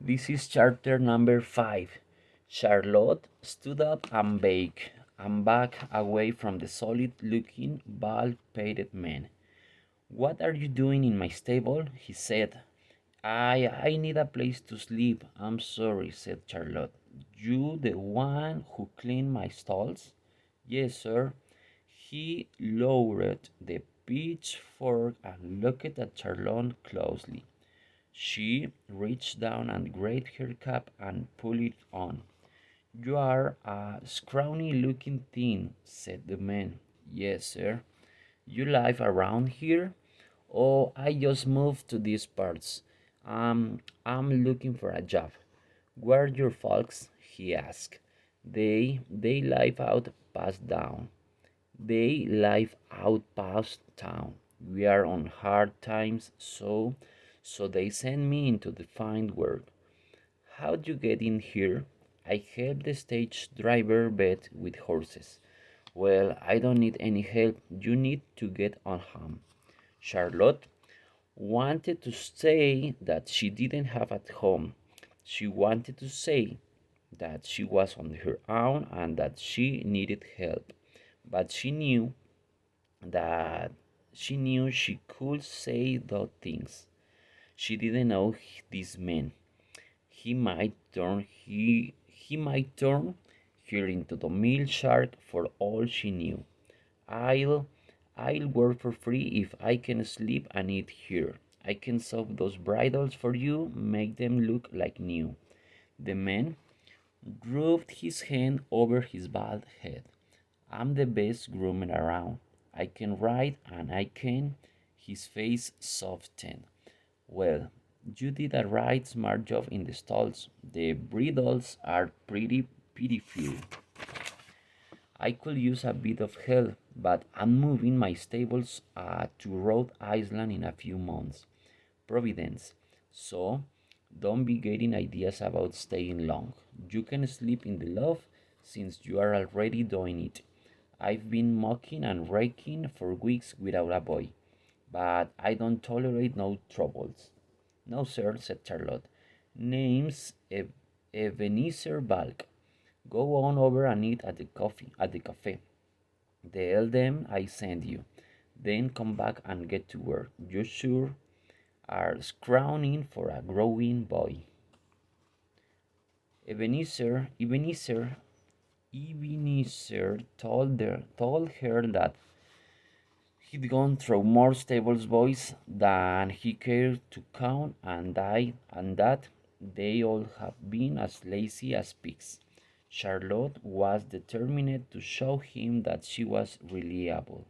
This is charter number 5. Charlotte stood up and backed away from the solid looking, bald pated man. What are you doing in my stable? He said. I need a place to sleep. I'm sorry, said Charlotte. You the one who cleaned my stalls? Yes, sir. He lowered the pitchfork and looked at Charlotte closely. She reached down and grabbed her cap and pulled it on. You are a scrawny looking thing, said the man. Yes, sir. You live around here? Oh, I just moved to these parts. I'm looking for a job. Where are your folks? He asked. They live out past down. They live out past town. We are on hard times, so they send me into the find work. How'd you get in here? I help the stage driver vet with horses. Well, I don't need any help. You need to get on home. Charlotte wanted to say that she didn't have at home. She wanted to say that she was on her own and that she needed help. But that she could say those things. She didn't know this man. He might turn her into the meal shark for all she knew. I'll I'll work for free if I can sleep and eat here. I can sew those bridles for you, make them look like new. The man rubbed his hand over his bald head. I'm the best groomer around. I can ride and I can. His face softened. Well, you did a right smart job in the stalls. The bridles are pretty pitiful. I could use a bit of help, but I'm moving my stables to Rhode Island in a few months. Providence. So don't be getting ideas about staying long. You can sleep in the loft since you are already doing it. I've been mucking and raking for weeks without a boy, but I don't tolerate no troubles. No, sir, said Charlotte. Name's Ebenezer Balk. Go on over and eat at the cafe. Tell them I send you. Then come back and get to work. You sure are scrowning for a growing boy. Ebenezer told her that he'd gone through more stable boys than he cared to count, and that they all have been as lazy as pigs. Charlotte was determined to show him that she was reliable.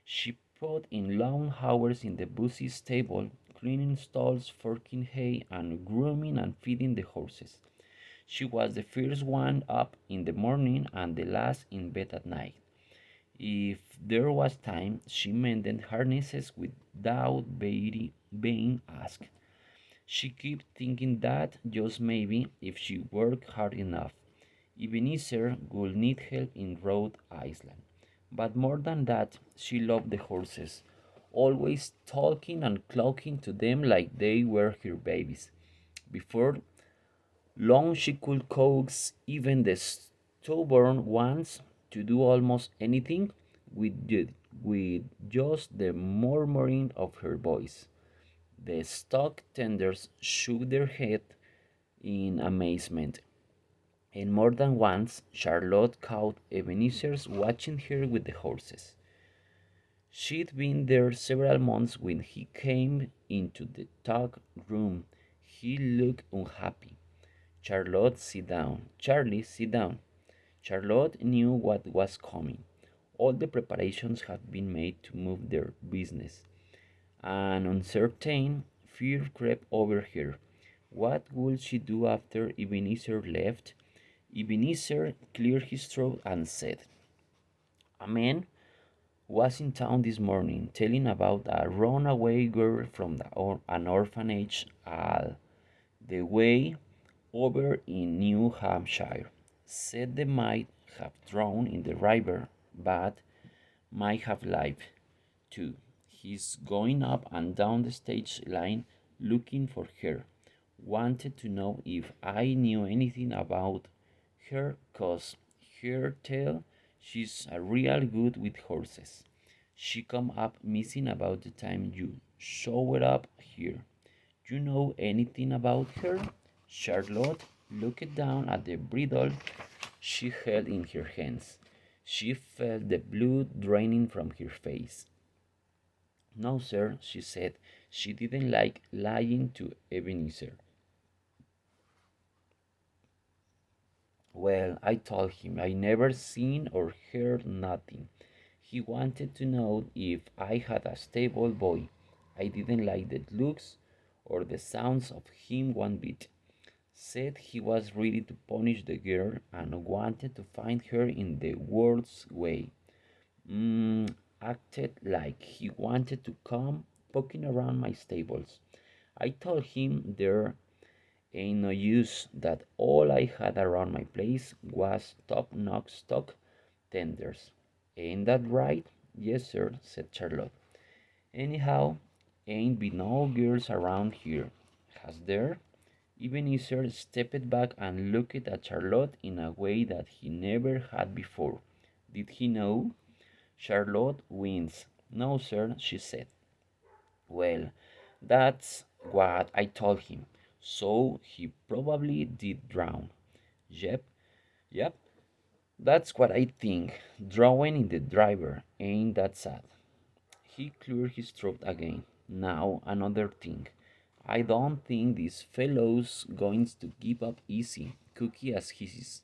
She put in long hours in the busy stable, cleaning stalls, forking hay, and grooming and feeding the horses. She was the first one up in the morning and the last in bed at night. If there was time, she mended harnesses without being asked. She kept thinking that, just maybe, if she worked hard enough, Ebenezer would need help in Rhode Island. But more than that, she loved the horses, always talking and clucking to them like they were her babies. Before long, she could coax even the stubborn ones to do almost anything with just the murmuring of her voice. The stock tenders shook their head in amazement, and more than once Charlotte caught Ebenezer's watching her with the horses. She'd been there several months when he came into the talk room. He looked unhappy. Charlotte, sit down. Charlie, sit down. Charlotte knew what was coming. All the preparations had been made to move their business. An uncertain fear crept over her. What would she do after Ebenezer left? Ebenezer cleared his throat and said, a man was in town this morning telling about a runaway girl from an orphanage the way over in New Hampshire. Said they might have drowned in the river, but might have lived too. He's going up and down the stage line looking for her. wanted to know if I knew anything about her, 'cause her tell she's a real good with horses. She come up missing about the time you showed up here. You know anything about her? Charlotte looked down at the bridle she held in her hands. She felt the blood draining from her face. No, sir, she said. She didn't like lying to Ebenezer. Well, I told him I never seen or heard nothing. He wanted to know if I had a stable boy. I didn't like the looks or the sounds of him one bit. Said he was ready to punish the girl and wanted to find her in the worst way. Acted like he wanted to come poking around my stables. I told him there ain't no use, that all I had around my place was top notch stock tenders. Ain't that right? Yes, sir, said Charlotte. Anyhow, ain't been no girls around here, has there? Ebenezer stepped back and looked at Charlotte in a way that he never had before. Did he know? Charlotte winced. No, sir, she said. Well, that's what I told him. So he probably did drown. Yep, yep, that's what I think. Drowning in the driver, ain't that sad? He cleared his throat again. Now another thing. I don't think this fellow's going to give up easy, cookie as he is.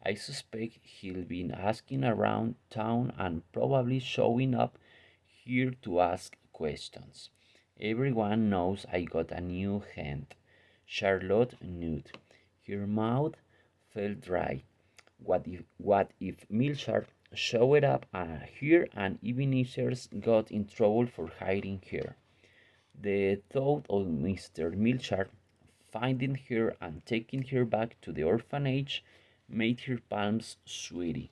I suspect he'll be asking around town and probably showing up here to ask questions. Everyone knows I got a new hand. Charlotte knew. Her mouth felt dry. What if Milchard showed up here and Ebenezer's got in trouble for hiding her? The thought of Mr. Milchard finding her and taking her back to the orphanage made her palms sweaty,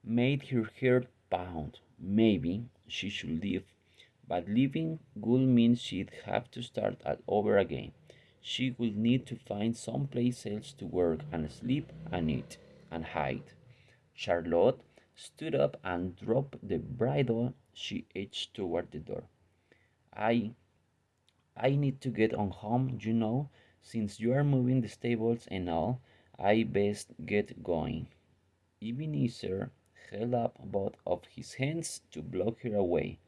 made her heart pound. Maybe she should leave, but leaving would mean she'd have to start all over again. She would need to find some place else to work and sleep and eat and hide. Charlotte stood up and dropped the bridle. She edged toward the door. I I need to get on home, you know. Since you are moving the stables and all, I best get going. Ebenezer held up both of his hands to block her away.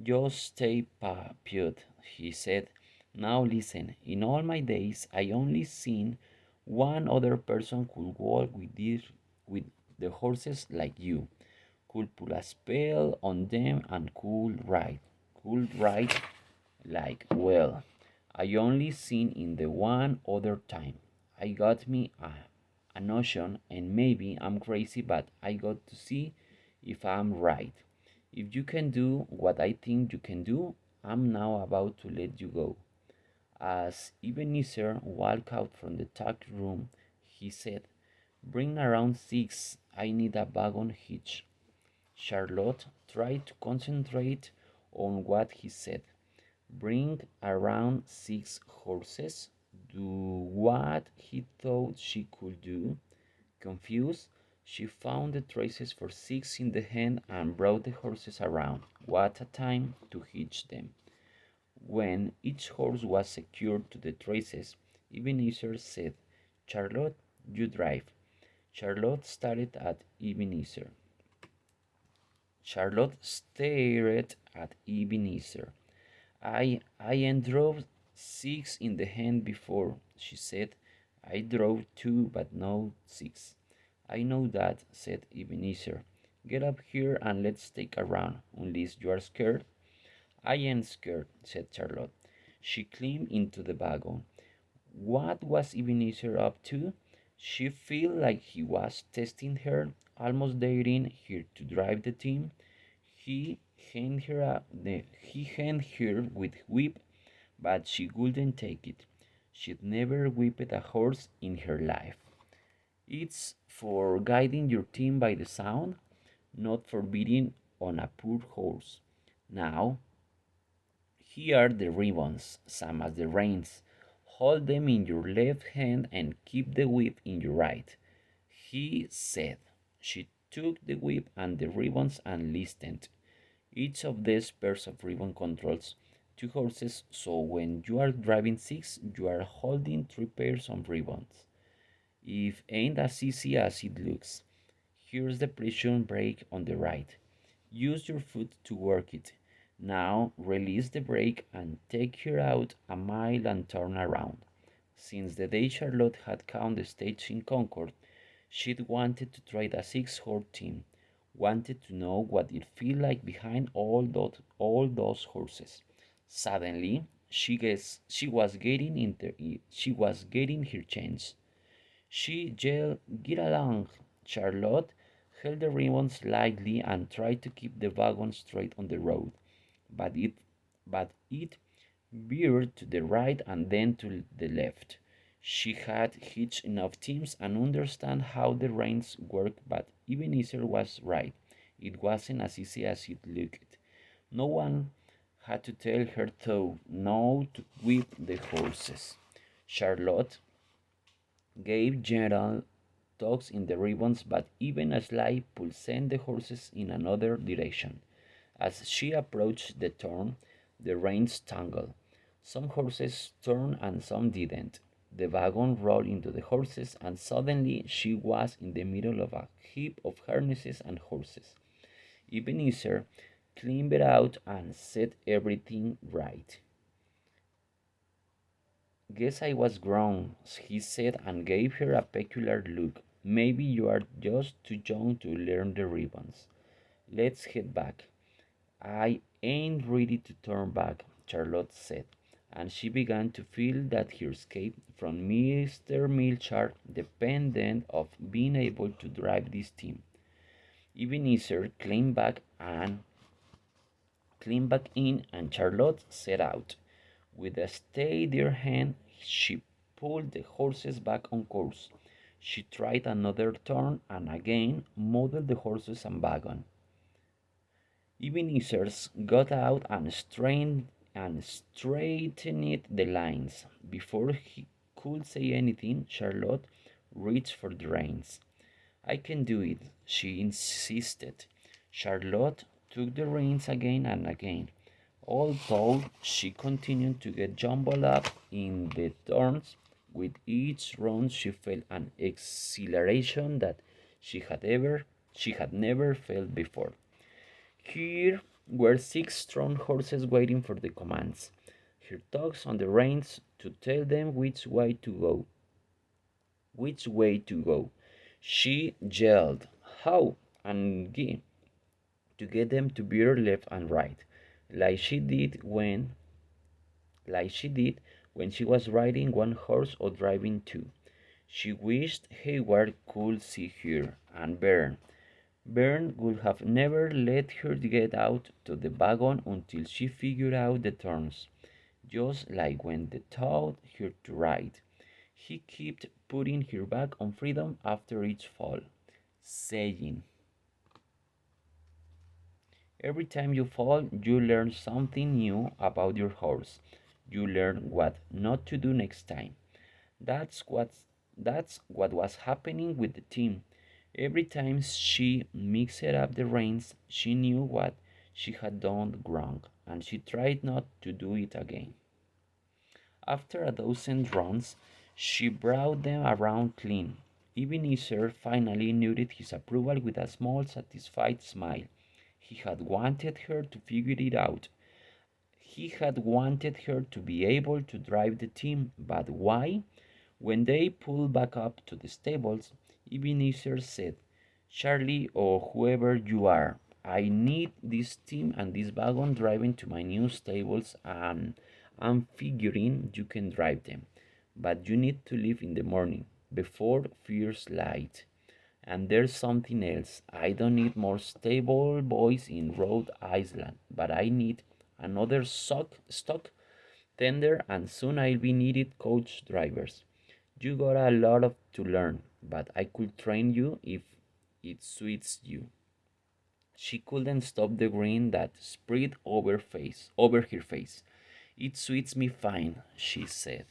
Just stay put, he said. Now listen, in all my days I only seen one other person could walk with the horses like you. Could pull a spell on them and could ride. Could ride like, well, I only seen in the one other time. I got me a notion, and maybe I'm crazy, but I got to see if I'm right. If you can do what I think you can do, I'm now about to let you go. As Ebenezer walked out from the tuck room, he said, bring around 6. I need a wagon hitch. Charlotte tried to concentrate on what he said. Bring around 6 horses. Do what he thought she could do. Confused, she found the traces for 6 in the hand and brought the horses around, one at a time, to hitch them. When each horse was secured to the traces, Ebenezer said, Charlotte, you drive. Charlotte stared at Ebenezer. Charlotte stared at Ebenezer. I ain't drove 6 in the hand before, she said. I drove 2, but no 6. I know that, said Ebenezer. Get up here and let's take a run, unless you are scared. I ain't scared, said Charlotte. She climbed into the wagon. What was Ebenezer up to? She felt like he was testing her, almost daring her to drive the team. He handed her with whip, but she wouldn't take it. She'd never whipped a horse in her life. It's for guiding your team by the sound, not for beating on a poor horse. Now, Here are the ribbons, same as the reins. Hold them in your left hand and keep the whip in your right, he said. She took the whip and the ribbons and listened. Each of these pairs of ribbon controls two horses, so when you are driving six, you are holding three pairs of ribbons. If ain't as easy as it looks. Here's the pressure brake on the right. Use your foot to work it. Now release the brake and take her out a mile and turn around. Since the day Charlotte had count the stage in Concord, she'd wanted to try the six-horse team, wanted to know what it felt like behind all those horses. Suddenly, she was getting her chance. She yelled, "Get along!" Charlotte held the ribbons lightly and tried to keep the wagon straight on the road, but it veered to the right and then to the left. She had hitched enough teams and understand how the reins work, but Ebenezer was right. It wasn't as easy as it looked. No one had to tell her though no to whip the horses. Charlotte gave general tugs in the ribbons, but even a slight pull sent the horses in another direction. As she approached the turn, the reins tangled. Some horses turned and some didn't. The wagon rolled into the horses, and suddenly she was in the middle of a heap of harnesses and horses. Ebenezer clambered out and set everything right. Guess I was grown, he said and gave her a peculiar look. Maybe you are just too young to learn the ribbons. Let's head back. I ain't ready to turn back, Charlotte said, and she began to feel that her escape from Mr. Milchard depended on being able to drive this team. Ebenezer climbed back in, and Charlotte set out. With a steady hand, she pulled the horses back on course. She tried another turn and again modeled the horses and wagon. Ebenezer got out and straightened the lines. Before he could say anything, Charlotte reached for the reins. I can do it, she insisted. Charlotte took the reins again and again. Although she continued to get jumbled up in the turns, with each run she felt an exhilaration that she had never felt before. Here were six strong horses waiting for the commands. Her tugs on the reins to tell them which way to go. Which way to go. She yelled, "How!" and to get them to veer left and right, like she did when she was riding one horse or driving two. She wished Hayward could see her, and Bern would have never let her get out to the wagon until she figured out the turns, just like when they taught her to ride. He kept putting her back on freedom after each fall, saying, "Every time you fall, you learn something new about your horse. You learn what not to do next time." That's what that's what was happening with the team. Every time she mixed up the reins, she knew what she had done wrong, and she tried not to do it again. After a dozen runs, she brought them around clean. Ebenezer finally nodded his approval with a small satisfied smile. He had wanted her to figure it out. He had wanted her to be able to drive the team, but why? When they pulled back up to the stables, Ebenezer said, "Charlie, or whoever you are, I need this team and this wagon driving to my new stables, and I'm figuring you can drive them. But you need to leave in the morning, before fierce light. And there's something else. I don't need more stable boys in Rhode Island, but I need another stock tender, and soon I'll be needed coach drivers. You got a lot of to learn, but I could train you if it suits you." She couldn't stop the grin that spread over her face. It suits me fine, she said.